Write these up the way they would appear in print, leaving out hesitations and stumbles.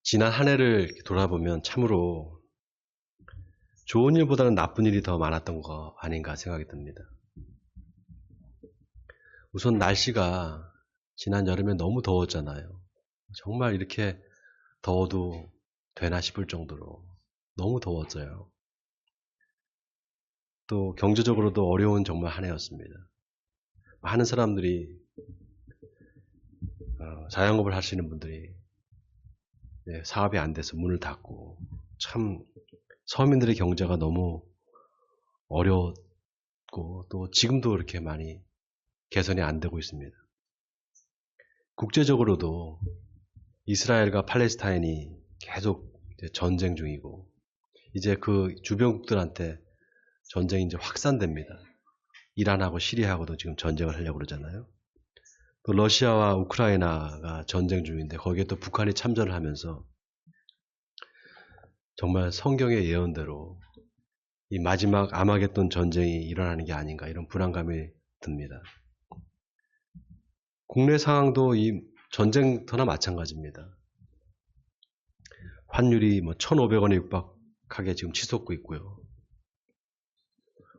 지난 한 해를 이렇게 돌아보면 참으로 좋은 일보다는 나쁜 일이 더 많았던 거 아닌가 생각이 듭니다. 우선 날씨가 지난 여름에 너무 더웠잖아요. 정말 이렇게 더워도 되나 싶을 정도로 너무 더웠어요. 또 경제적으로도 어려운 정말 한 해였습니다. 많은 사람들이 자영업을 하시는 분들이 사업이 안 돼서 문을 닫고 참 서민들의 경제가 너무 어려웠고 또 지금도 그렇게 많이 개선이 안 되고 있습니다. 국제적으로도 이스라엘과 팔레스타인이 계속 전쟁 중이고 이제 그 주변국들한테 전쟁이 이제 확산됩니다. 이란하고 시리아하고도 지금 전쟁을 하려고 그러잖아요. 또 러시아와 우크라이나가 전쟁 중인데 거기에 또 북한이 참전을 하면서 정말 성경의 예언대로 이 마지막 아마겟돈 전쟁이 일어나는 게 아닌가 이런 불안감이 듭니다. 국내 상황도 이 전쟁터나 마찬가지입니다. 환율이 1,500원에 육박하게 지금 치솟고 있고요.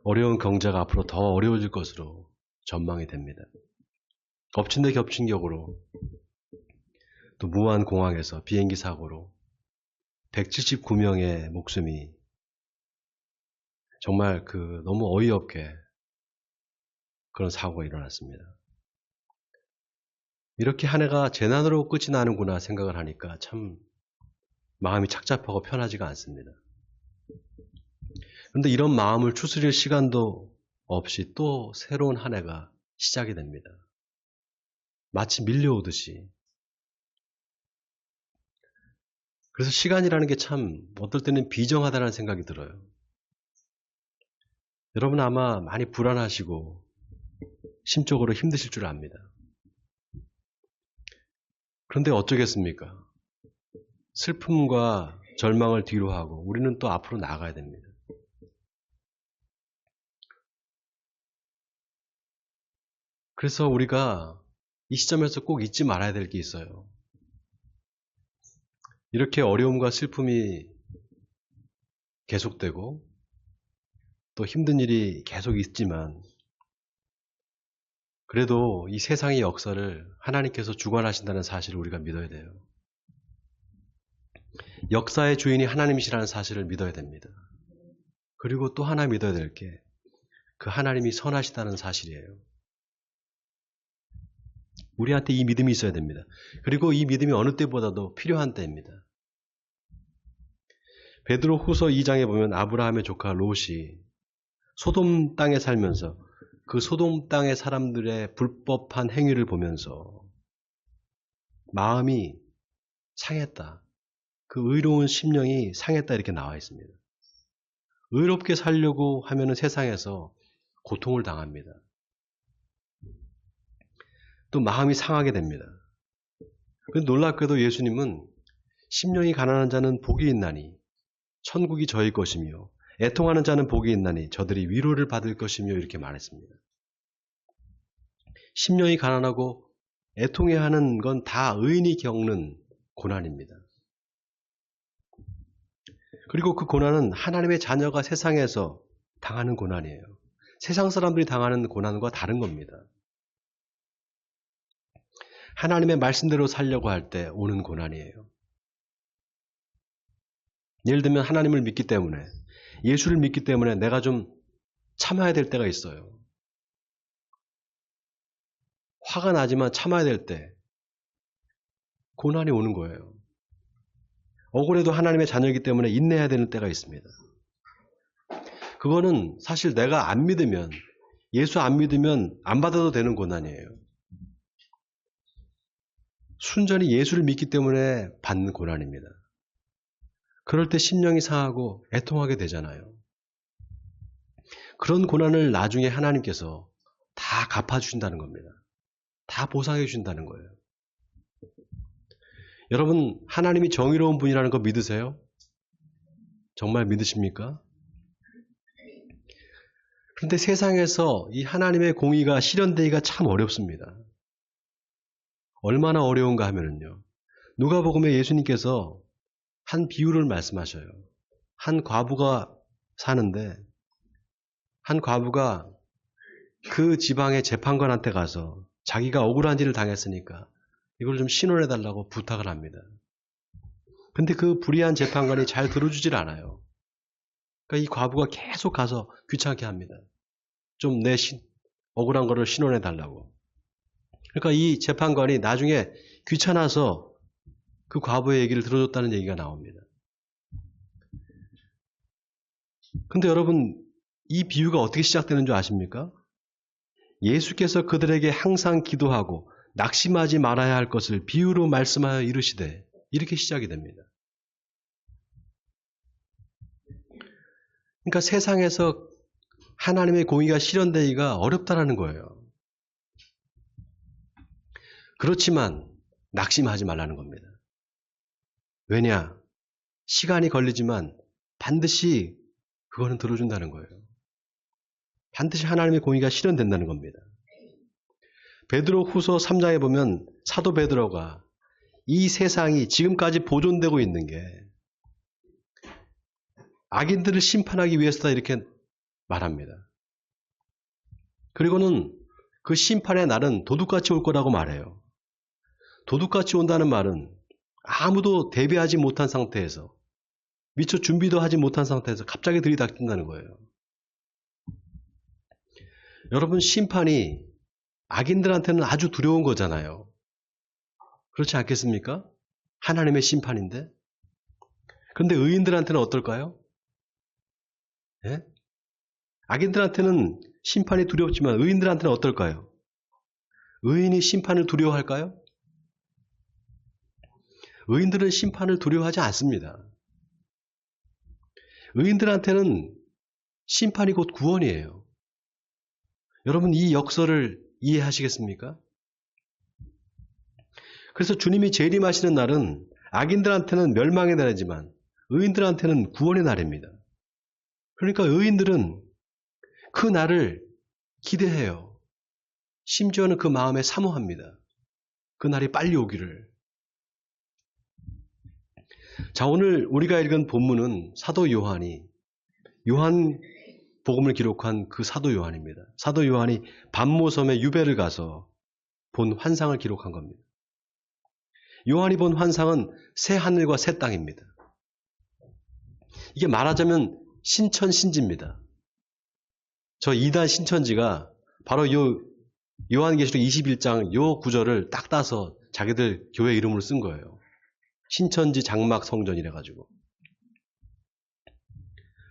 어려운 경제가 앞으로 더 어려워질 것으로 전망이 됩니다. 엎친 데 겹친 격으로 또 무안 공항에서 비행기 사고로 179명의 목숨이 정말 너무 어이없게 그런 사고가 일어났습니다. 이렇게 한 해가 재난으로 끝이 나는구나 생각을 하니까 참 마음이 착잡하고 편하지가 않습니다. 그런데 이런 마음을 추스릴 시간도 없이 또 새로운 한 해가 시작이 됩니다. 마치 밀려오듯이. 그래서 시간이라는 게 참 어떨 때는 비정하다는 생각이 들어요. 여러분 아마 많이 불안하시고 심적으로 힘드실 줄 압니다. 그런데 어쩌겠습니까? 슬픔과 절망을 뒤로 하고 우리는 또 앞으로 나가야 됩니다. 그래서 우리가 이 시점에서 꼭 잊지 말아야 될 게 있어요. 이렇게 어려움과 슬픔이 계속되고 또 힘든 일이 계속 있지만 그래도 이 세상의 역사를 하나님께서 주관하신다는 사실을 우리가 믿어야 돼요. 역사의 주인이 하나님이시라는 사실을 믿어야 됩니다. 그리고 또 하나 믿어야 될 게 그 하나님이 선하시다는 사실이에요. 우리한테 이 믿음이 있어야 됩니다. 그리고 이 믿음이 어느 때보다도 필요한 때입니다. 베드로 후서 2장에 보면 아브라함의 조카 롯이 소돔 땅에 살면서 그 소돔 땅의 사람들의 불법한 행위를 보면서 마음이 상했다. 그 의로운 심령이 상했다 이렇게 나와 있습니다. 의롭게 살려고 하면은 세상에서 고통을 당합니다. 또 마음이 상하게 됩니다. 놀랍게도 예수님은 심령이 가난한 자는 복이 있나니 천국이 저희 것이며 애통하는 자는 복이 있나니 저들이 위로를 받을 것이며 이렇게 말했습니다. 심령이 가난하고 애통해하는 건 다 의인이 겪는 고난입니다. 그리고 그 고난은 하나님의 자녀가 세상에서 당하는 고난이에요. 세상 사람들이 당하는 고난과 다른 겁니다. 하나님의 말씀대로 살려고 할 때 오는 고난이에요. 예를 들면 하나님을 믿기 때문에 예수를 믿기 때문에 내가 좀 참아야 될 때가 있어요. 화가 나지만 참아야 될 때 고난이 오는 거예요. 억울해도 하나님의 자녀이기 때문에 인내해야 되는 때가 있습니다. 그거는 사실 내가 안 믿으면 예수 안 믿으면 안 받아도 되는 고난이에요. 순전히 예수를 믿기 때문에 받는 고난입니다. 그럴 때 심령이 상하고 애통하게 되잖아요. 그런 고난을 나중에 하나님께서 다 갚아주신다는 겁니다. 다 보상해 주신다는 거예요. 여러분 하나님이 정의로운 분이라는 거 믿으세요? 정말 믿으십니까? 그런데 세상에서 이 하나님의 공의가 실현되기가 참 어렵습니다. 얼마나 어려운가 하면은요. 누가복음에 예수님께서 한 비유를 말씀하셔요. 한 과부가 사는데 한 과부가 그 지방의 재판관한테 가서 자기가 억울한 일을 당했으니까 이걸 좀 신원해달라고 부탁을 합니다. 근데 그 불의한 재판관이 잘 들어주질 않아요. 그러니까 이 과부가 계속 가서 귀찮게 합니다. 좀 내 억울한 거를 신원해달라고. 그러니까 이 재판관이 나중에 귀찮아서 그 과부의 얘기를 들어줬다는 얘기가 나옵니다. 근데 여러분, 이 비유가 어떻게 시작되는 줄 아십니까? 예수께서 그들에게 항상 기도하고 낙심하지 말아야 할 것을 비유로 말씀하여 이르시되, 이렇게 시작이 됩니다. 그러니까 세상에서 하나님의 공의가 실현되기가 어렵다라는 거예요. 그렇지만 낙심하지 말라는 겁니다. 왜냐? 시간이 걸리지만 반드시 그거는 들어준다는 거예요. 반드시 하나님의 공의가 실현된다는 겁니다. 베드로 후서 3장에 보면 사도 베드로가 이 세상이 지금까지 보존되고 있는 게 악인들을 심판하기 위해서다 이렇게 말합니다. 그리고는 그 심판의 날은 도둑같이 올 거라고 말해요. 도둑같이 온다는 말은 아무도 대비하지 못한 상태에서 미처 준비도 하지 못한 상태에서 갑자기 들이닥친다는 거예요. 여러분, 심판이 악인들한테는 아주 두려운 거잖아요. 그렇지 않겠습니까? 하나님의 심판인데. 그런데 의인들한테는 어떨까요? 예? 악인들한테는 심판이 두렵지만 의인들한테는 어떨까요? 의인이 심판을 두려워할까요? 의인들은 심판을 두려워하지 않습니다. 의인들한테는 심판이 곧 구원이에요. 여러분, 이 역설을 이해하시겠습니까? 그래서 주님이 재림하시는 날은 악인들한테는 멸망의 날이지만 의인들한테는 구원의 날입니다. 그러니까 의인들은 그 날을 기대해요. 심지어는 그 마음에 사모합니다. 그 날이 빨리 오기를. 자, 오늘 우리가 읽은 본문은 사도 요한이 요한 복음을 기록한 그 사도 요한입니다. 사도 요한이 반모섬에 유배를 가서 본 환상을 기록한 겁니다. 요한이 본 환상은 새 하늘과 새 땅입니다. 이게 말하자면 신천신지입니다. 저 2단 신천지가 바로 요 요한계시록 21장 요 구절을 딱 따서 자기들 교회 이름으로 쓴 거예요. 신천지 장막 성전이래 가지고.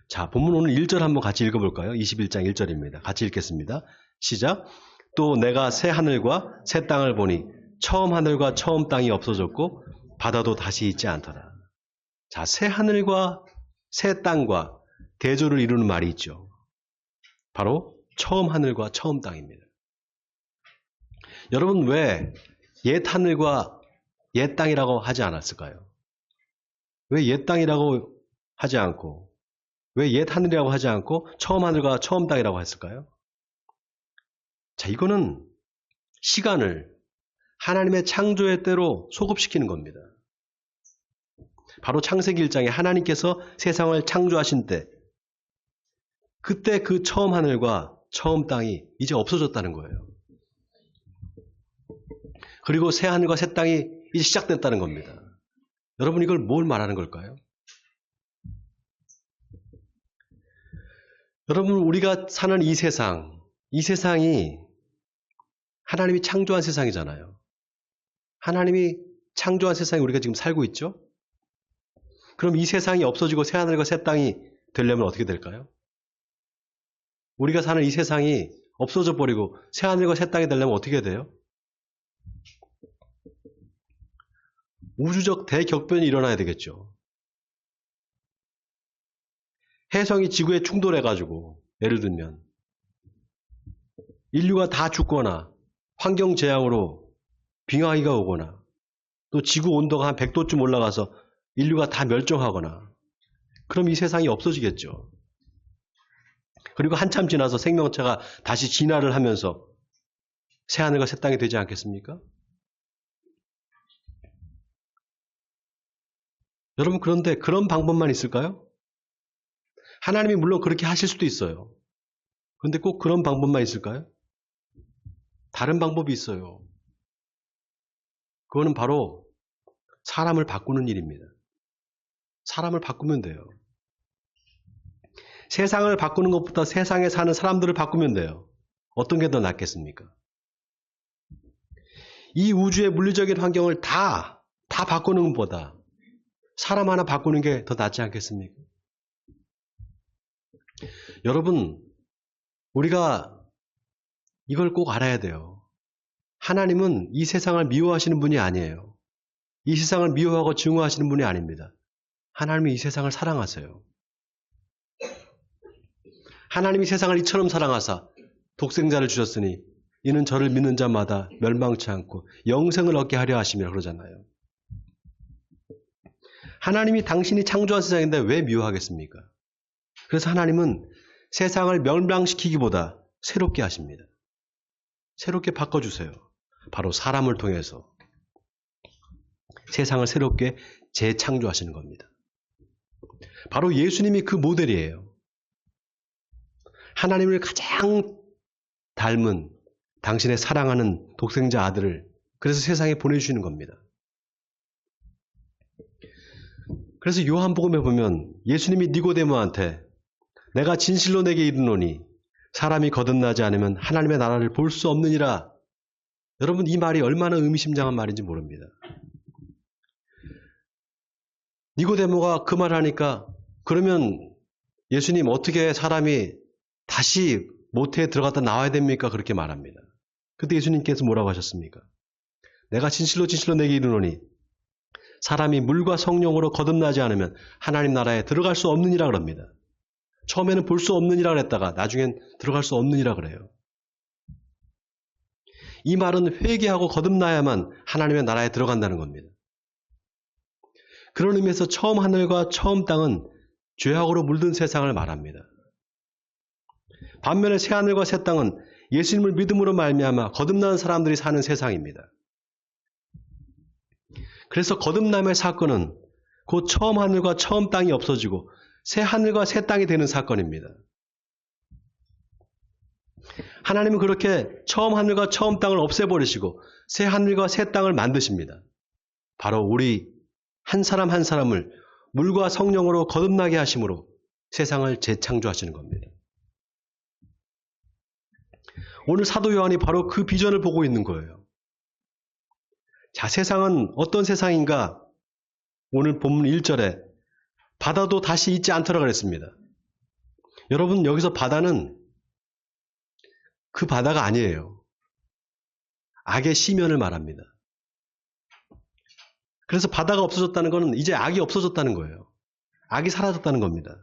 자, 본문 오늘 1절 한번 같이 읽어볼까요? 21장 1절입니다. 같이 읽겠습니다. 시작. 또 내가 새 하늘과 새 땅을 보니 처음 하늘과 처음 땅이 없어졌고 바다도 다시 있지 않더라. 자, 새 하늘과 새 땅과 대조를 이루는 말이 있죠. 바로 처음 하늘과 처음 땅입니다. 여러분, 왜 옛 하늘과 옛 땅이라고 하지 않았을까요? 왜 옛 땅이라고 하지 않고 왜 옛 하늘이라고 하지 않고 처음 하늘과 처음 땅이라고 했을까요? 자, 이거는 시간을 하나님의 창조의 때로 소급시키는 겁니다. 바로 창세기 1장에 하나님께서 세상을 창조하신 때, 그때 그 처음 하늘과 처음 땅이 이제 없어졌다는 거예요. 그리고 새 하늘과 새 땅이 이제 시작됐다는 겁니다. 여러분, 이걸 뭘 말하는 걸까요? 여러분, 우리가 사는 이 세상이 하나님이 창조한 세상이잖아요. 하나님이 창조한 세상에 우리가 지금 살고 있죠? 그럼 이 세상이 없어지고 새 하늘과 새 땅이 되려면 어떻게 될까요? 우리가 사는 이 세상이 없어져 버리고 새 하늘과 새 땅이 되려면 어떻게 돼요? 우주적 대격변이 일어나야 되겠죠. 해성이 지구에 충돌해가지고 예를 들면 인류가 다 죽거나 환경재앙으로 빙하기가 오거나 또 지구 온도가 한 100도쯤 올라가서 인류가 다 멸종하거나 그럼 이 세상이 없어지겠죠. 그리고 한참 지나서 생명체가 다시 진화를 하면서 새하늘과 새 땅이 되지 않겠습니까? 여러분, 그런데 그런 방법만 있을까요? 하나님이 물론 그렇게 하실 수도 있어요. 그런데 꼭 그런 방법만 있을까요? 다른 방법이 있어요. 그거는 바로 사람을 바꾸는 일입니다. 사람을 바꾸면 돼요. 세상을 바꾸는 것보다 세상에 사는 사람들을 바꾸면 돼요. 어떤 게 더 낫겠습니까? 이 우주의 물리적인 환경을 다 바꾸는 것보다 사람 하나 바꾸는 게 더 낫지 않겠습니까? 여러분, 우리가 이걸 꼭 알아야 돼요. 하나님은 이 세상을 미워하시는 분이 아니에요. 이 세상을 미워하고 증오하시는 분이 아닙니다. 하나님이 이 세상을 사랑하세요. 하나님이 세상을 이처럼 사랑하사 독생자를 주셨으니 이는 저를 믿는 자마다 멸망치 않고 영생을 얻게 하려 하심이라 그러잖아요. 하나님이 당신이 창조한 세상인데 왜 미워하겠습니까? 그래서 하나님은 세상을 멸망시키기보다 새롭게 하십니다. 새롭게 바꿔주세요. 바로 사람을 통해서 세상을 새롭게 재창조하시는 겁니다. 바로 예수님이 그 모델이에요. 하나님을 가장 닮은 당신의 사랑하는 독생자 아들을 그래서 세상에 보내주시는 겁니다. 그래서 요한복음에 보면 예수님이 니고데모한테 내가 진실로 내게 이르노니 사람이 거듭나지 않으면 하나님의 나라를 볼 수 없느니라. 여러분, 이 말이 얼마나 의미심장한 말인지 모릅니다. 니고데모가 그 말을 하니까 그러면 예수님 어떻게 사람이 다시 모태에 들어갔다 나와야 됩니까? 그렇게 말합니다. 그때 예수님께서 뭐라고 하셨습니까? 내가 진실로 내게 이르노니 사람이 물과 성령으로 거듭나지 않으면 하나님 나라에 들어갈 수 없느니라 그럽니다. 처음에는 볼 수 없느니라 그랬다가 나중엔 들어갈 수 없느니라 그래요. 이 말은 회개하고 거듭나야만 하나님의 나라에 들어간다는 겁니다. 그런 의미에서 처음 하늘과 처음 땅은 죄악으로 물든 세상을 말합니다. 반면에 새 하늘과 새 땅은 예수님을 믿음으로 말미암아 거듭난 사람들이 사는 세상입니다. 그래서 거듭남의 사건은 곧 처음 하늘과 처음 땅이 없어지고 새 하늘과 새 땅이 되는 사건입니다. 하나님은 그렇게 처음 하늘과 처음 땅을 없애버리시고 새 하늘과 새 땅을 만드십니다. 바로 우리 한 사람 한 사람을 물과 성령으로 거듭나게 하심으로 세상을 재창조하시는 겁니다. 오늘 사도 요한이 바로 그 비전을 보고 있는 거예요. 자, 세상은 어떤 세상인가? 오늘 본문 1절에 바다도 다시 있지 않더라 그랬습니다. 여러분, 여기서 바다는 그 바다가 아니에요. 악의 시면을 말합니다. 그래서 바다가 없어졌다는 것은 이제 악이 없어졌다는 거예요. 악이 사라졌다는 겁니다.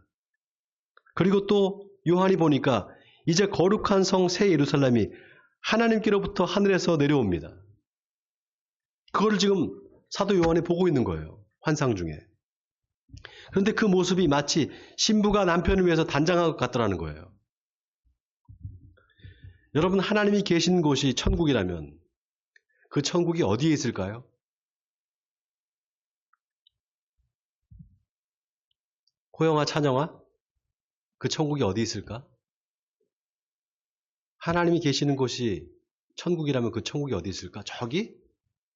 그리고 또 요한이 보니까 이제 거룩한 성 새 예루살렘이 하나님께로부터 하늘에서 내려옵니다. 그거를 지금 사도 요한이 보고 있는 거예요. 환상 중에. 그런데 그 모습이 마치 신부가 남편을 위해서 단장한 것 같더라는 거예요. 여러분, 하나님이 계신 곳이 천국이라면 그 천국이 어디에 있을까요? 호영아, 찬영아, 그 천국이 어디 있을까? 하나님이 계시는 곳이 천국이라면 그 천국이 어디 있을까? 저기?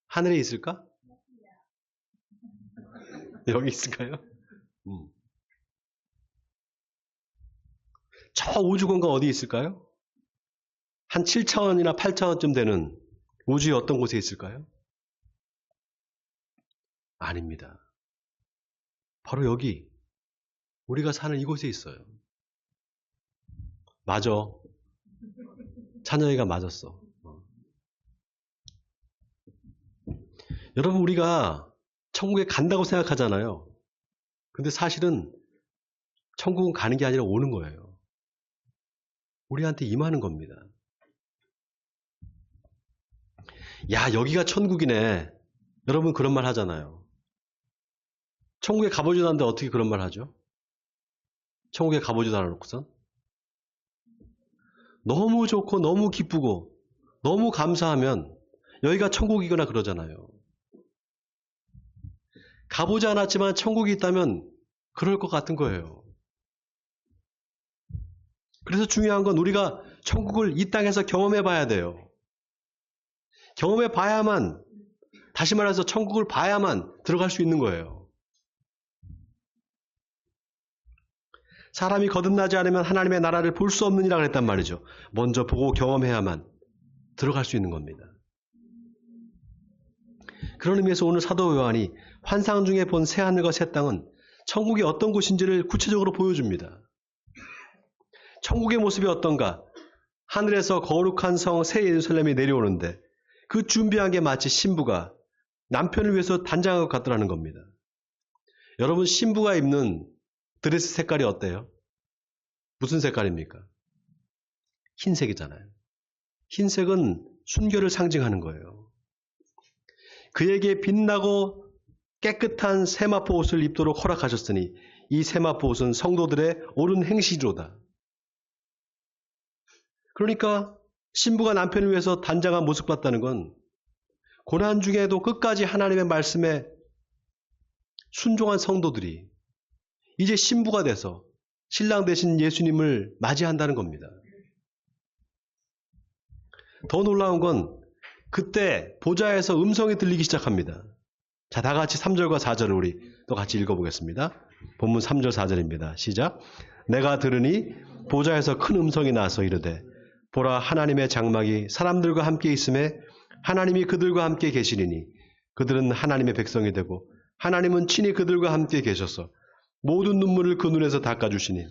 하늘에 있을까? 여기 있을까요? 저 우주공간 어디 있을까요? 한 7차원이나 8차원쯤 되는 우주의 어떤 곳에 있을까요? 아닙니다. 바로 여기 우리가 사는 이곳에 있어요. 맞아. 찬영이가 맞았어. 여러분, 우리가 천국에 간다고 생각하잖아요. 근데 사실은 천국은 가는 게 아니라 오는 거예요. 우리한테 임하는 겁니다. 야, 여기가 천국이네. 여러분 그런 말 하잖아요. 천국에 가보지도 않는데 어떻게 그런 말 하죠? 천국에 가보지도 않아놓고선 너무 좋고 너무 기쁘고 너무 감사하면 여기가 천국이거나 그러잖아요. 가보지 않았지만 천국이 있다면 그럴 것 같은 거예요. 그래서 중요한 건 우리가 천국을 이 땅에서 경험해 봐야 돼요. 경험해 봐야만, 다시 말해서 천국을 봐야만 들어갈 수 있는 거예요. 사람이 거듭나지 않으면 하나님의 나라를 볼 수 없느니라 그랬단 말이죠. 먼저 보고 경험해야만 들어갈 수 있는 겁니다. 그런 의미에서 오늘 사도 요한이 환상 중에 본 새하늘과 새 땅은 천국이 어떤 곳인지를 구체적으로 보여줍니다. 천국의 모습이 어떤가? 하늘에서 거룩한 성 새 예루살렘이 내려오는데 그 준비한 게 마치 신부가 남편을 위해서 단장한 것 같더라는 겁니다. 여러분, 신부가 입는 드레스 색깔이 어때요? 무슨 색깔입니까? 흰색이잖아요. 흰색은 순결을 상징하는 거예요. 그에게 빛나고 깨끗한 세마포 옷을 입도록 허락하셨으니 이 세마포 옷은 성도들의 옳은 행실로다. 그러니까 신부가 남편을 위해서 단장한 모습 같다는 건 고난 중에도 끝까지 하나님의 말씀에 순종한 성도들이 이제 신부가 돼서 신랑 되신 예수님을 맞이한다는 겁니다. 더 놀라운 건 그때 보좌에서 음성이 들리기 시작합니다. 자, 다 같이 3절과 4절을 우리 또 같이 읽어보겠습니다. 본문 3절 4절입니다. 시작. 내가 들으니 보좌에서 큰 음성이 나서 이르되 보라, 하나님의 장막이 사람들과 함께 있음에 하나님이 그들과 함께 계시리니 그들은 하나님의 백성이 되고 하나님은 친히 그들과 함께 계셔서 모든 눈물을 그 눈에서 닦아주시니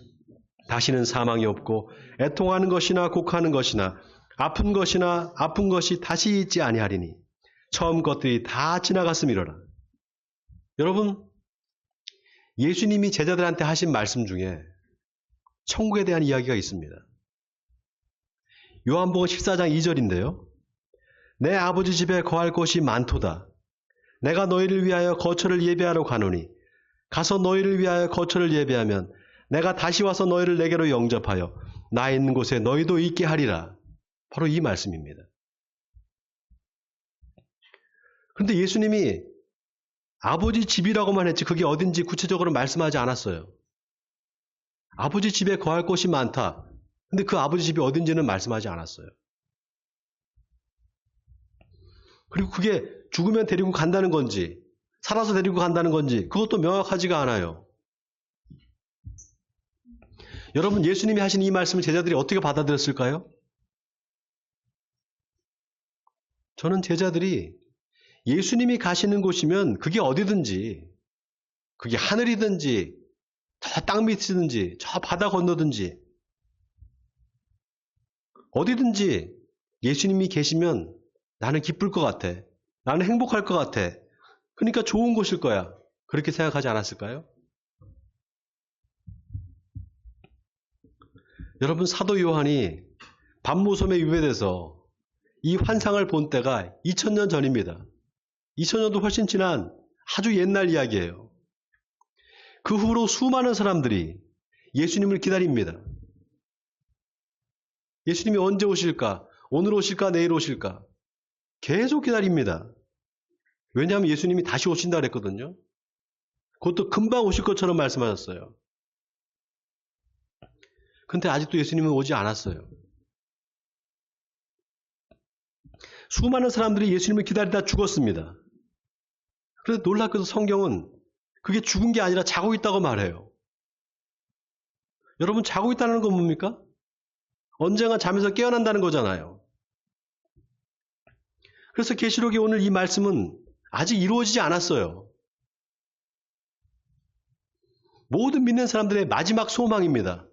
다시는 사망이 없고 애통하는 것이나 곡하는 것이나 아픈 것이 다시 있지 아니하리니 처음 것들이 다 지나갔음이로라. 여러분, 예수님이 제자들한테 하신 말씀 중에 천국에 대한 이야기가 있습니다. 요한복음 14장 2절인데요. 내 아버지 집에 거할 곳이 많도다. 내가 너희를 위하여 거처를 예비하러 가노니 가서 너희를 위하여 거처를 예비하면 내가 다시 와서 너희를 내게로 영접하여 나 있는 곳에 너희도 있게 하리라. 바로 이 말씀입니다. 그런데 예수님이 아버지 집이라고만 했지 그게 어딘지 구체적으로 말씀하지 않았어요. 아버지 집에 거할 곳이 많다. 근데 그 아버지 집이 어딘지는 말씀하지 않았어요. 그리고 그게 죽으면 데리고 간다는 건지 살아서 데리고 간다는 건지 그것도 명확하지가 않아요. 여러분, 예수님이 하신 이 말씀을 제자들이 어떻게 받아들였을까요? 저는 제자들이 예수님이 가시는 곳이면 그게 어디든지, 그게 하늘이든지 저 땅 밑이든지 저 바다 건너든지 어디든지 예수님이 계시면 나는 기쁠 것 같아. 나는 행복할 것 같아. 그러니까 좋은 곳일 거야. 그렇게 생각하지 않았을까요? 여러분, 사도 요한이 반모섬에 유배돼서 이 환상을 본 때가 2000년 전입니다. 2000년도 훨씬 지난 아주 옛날 이야기예요. 그 후로 수많은 사람들이 예수님을 기다립니다. 예수님이 언제 오실까? 오늘 오실까? 내일 오실까? 계속 기다립니다. 왜냐하면 예수님이 다시 오신다 그랬거든요. 그것도 금방 오실 것처럼 말씀하셨어요. 근데 아직도 예수님은 오지 않았어요. 수많은 사람들이 예수님을 기다리다 죽었습니다. 그래서 놀랍게도 성경은 그게 죽은 게 아니라 자고 있다고 말해요. 여러분, 자고 있다는 건 뭡니까? 언젠가 잠에서 깨어난다는 거잖아요. 그래서 계시록에 오늘 이 말씀은 아직 이루어지지 않았어요. 모든 믿는 사람들의 마지막 소망입니다.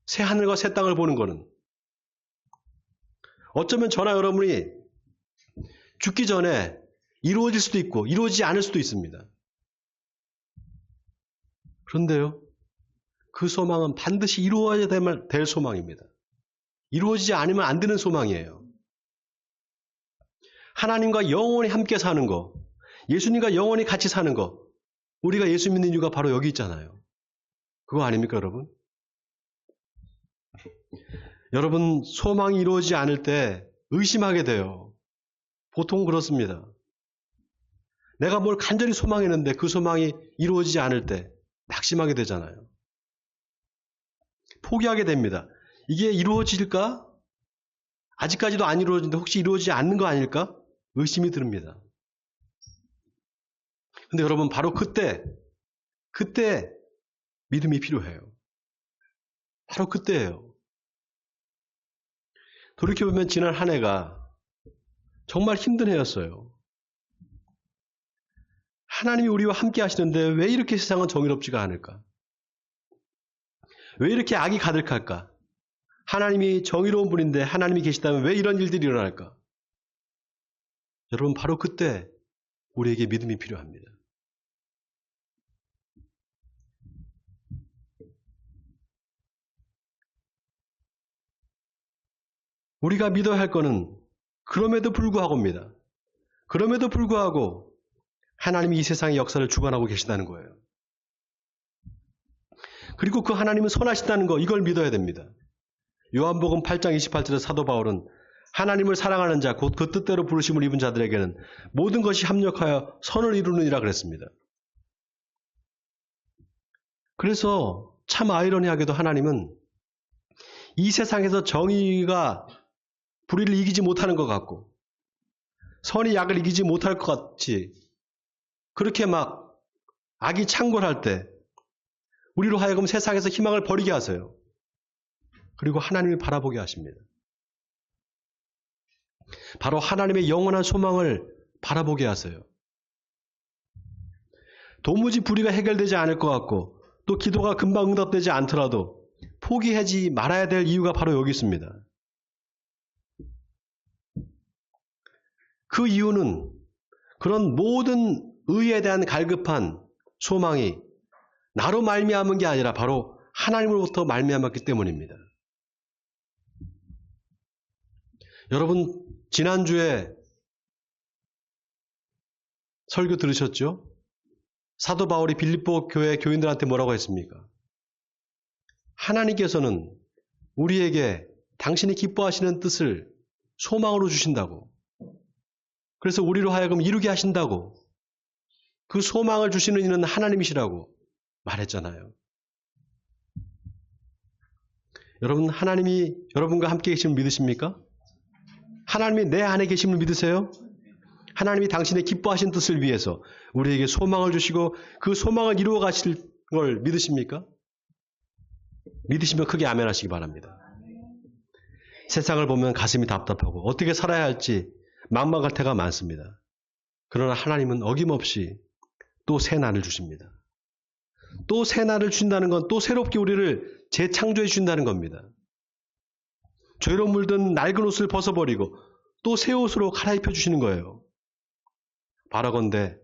새 하늘과 새 땅을 보는 거는. 어쩌면 저나 여러분이 죽기 전에 이루어질 수도 있고 이루어지지 않을 수도 있습니다. 그런데요, 그 소망은 반드시 이루어야 될 소망입니다. 이루어지지 않으면 안 되는 소망이에요. 하나님과 영원히 함께 사는 거, 예수님과 영원히 같이 사는 거, 우리가 예수 믿는 이유가 바로 여기 있잖아요. 그거 아닙니까, 여러분? 여러분, 소망이 이루어지지 않을 때 의심하게 돼요. 보통 그렇습니다. 내가 뭘 간절히 소망했는데 그 소망이 이루어지지 않을 때 낙심하게 되잖아요. 포기하게 됩니다. 이게 이루어질까? 아직까지도 안 이루어지는데 혹시 이루어지지 않는 거 아닐까? 의심이 듭니다. 근데 여러분 바로 그때 믿음이 필요해요. 바로 그때예요. 돌이켜보면 지난 한 해가 정말 힘든 해였어요. 하나님이 우리와 함께 하시는데 왜 이렇게 세상은 정의롭지가 않을까? 왜 이렇게 악이 가득할까? 하나님이 정의로운 분인데 하나님이 계시다면 왜 이런 일들이 일어날까? 여러분 바로 그때 우리에게 믿음이 필요합니다. 우리가 믿어야 할 것은 그럼에도 불구하고입니다. 그럼에도 불구하고 하나님이 이 세상의 역사를 주관하고 계시다는 거예요. 그리고 그 하나님은 선하시다는 거, 이걸 믿어야 됩니다. 요한복음 8장 28절에 사도 바울은 하나님을 사랑하는 자, 곧 그 뜻대로 부르심을 입은 자들에게는 모든 것이 합력하여 선을 이루느니라 그랬습니다. 그래서 참 아이러니하게도 하나님은 이 세상에서 정의가 불의를 이기지 못하는 것 같고 선이 약을 이기지 못할 것 같이 그렇게 막 악이 창궐할 때 우리로 하여금 세상에서 희망을 버리게 하세요. 그리고 하나님을 바라보게 하십니다. 바로 하나님의 영원한 소망을 바라보게 하세요. 도무지 불의가 해결되지 않을 것 같고 또 기도가 금방 응답되지 않더라도 포기하지 말아야 될 이유가 바로 여기 있습니다. 그 이유는 그런 모든 의에 대한 갈급한 소망이 나로 말미암은 게 아니라 바로 하나님으로부터 말미암았기 때문입니다. 여러분 지난주에 설교 들으셨죠? 사도 바울이 빌립보 교회 교인들한테 뭐라고 했습니까? 하나님께서는 우리에게 당신이 기뻐하시는 뜻을 소망으로 주신다고. 그래서 우리로 하여금 이루게 하신다고. 그 소망을 주시는 이는 하나님이시라고 말했잖아요. 여러분 하나님이 여러분과 함께 계심을 믿으십니까? 하나님이 내 안에 계심을 믿으세요? 하나님이 당신의 기뻐하신 뜻을 위해서 우리에게 소망을 주시고 그 소망을 이루어 가실 걸 믿으십니까? 믿으시면 크게 아멘 하시기 바랍니다. 세상을 보면 가슴이 답답하고 어떻게 살아야 할지 막막할 때가 많습니다. 그러나 하나님은 어김없이 또 새 날을 주십니다. 또 새 날을 주신다는 건 또 새롭게 우리를 재창조해 주신다는 겁니다. 죄로 물든 낡은 옷을 벗어버리고 또 새 옷으로 갈아입혀 주시는 거예요. 바라건대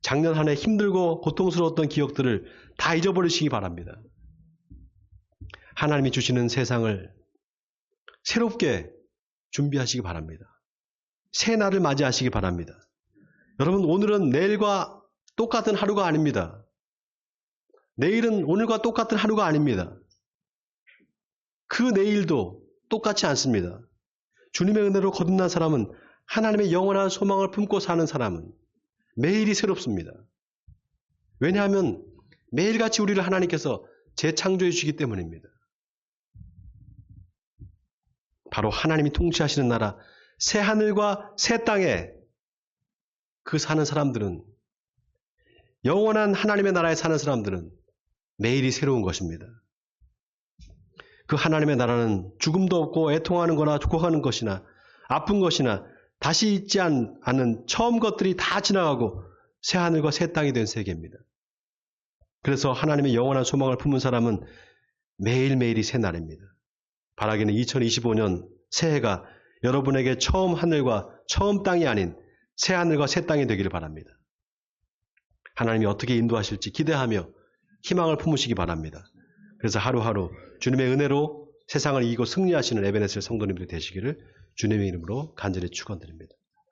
작년 한 해 힘들고 고통스러웠던 기억들을 다 잊어버리시기 바랍니다. 하나님이 주시는 세상을 새롭게 준비하시기 바랍니다. 새 날을 맞이하시기 바랍니다. 여러분 오늘은 내일과 똑같은 하루가 아닙니다. 내일은 오늘과 똑같은 하루가 아닙니다. 그 내일도 똑같지 않습니다. 주님의 은혜로 거듭난 사람은 하나님의 영원한 소망을 품고 사는 사람은 매일이 새롭습니다. 왜냐하면 매일같이 우리를 하나님께서 재창조해 주시기 때문입니다. 바로 하나님이 통치하시는 나라 새 하늘과 새 땅에 그 사는 사람들은 영원한 하나님의 나라에 사는 사람들은 매일이 새로운 것입니다. 그 하나님의 나라는 죽음도 없고 애통하는 거나 조각하는 것이나 아픈 것이나 다시 있지 않은 처음 것들이 다 지나가고 새 하늘과 새 땅이 된 세계입니다. 그래서 하나님의 영원한 소망을 품은 사람은 매일매일이 새 날입니다. 바라기는 2025년 새해가 여러분에게 처음 하늘과 처음 땅이 아닌 새 하늘과 새 땅이 되기를 바랍니다. 하나님이 어떻게 인도하실지 기대하며 희망을 품으시기 바랍니다. 그래서 하루하루 주님의 은혜로 세상을 이기고 승리하시는 에베네셀 성도님들이 되시기를 주님의 이름으로 간절히 축원드립니다.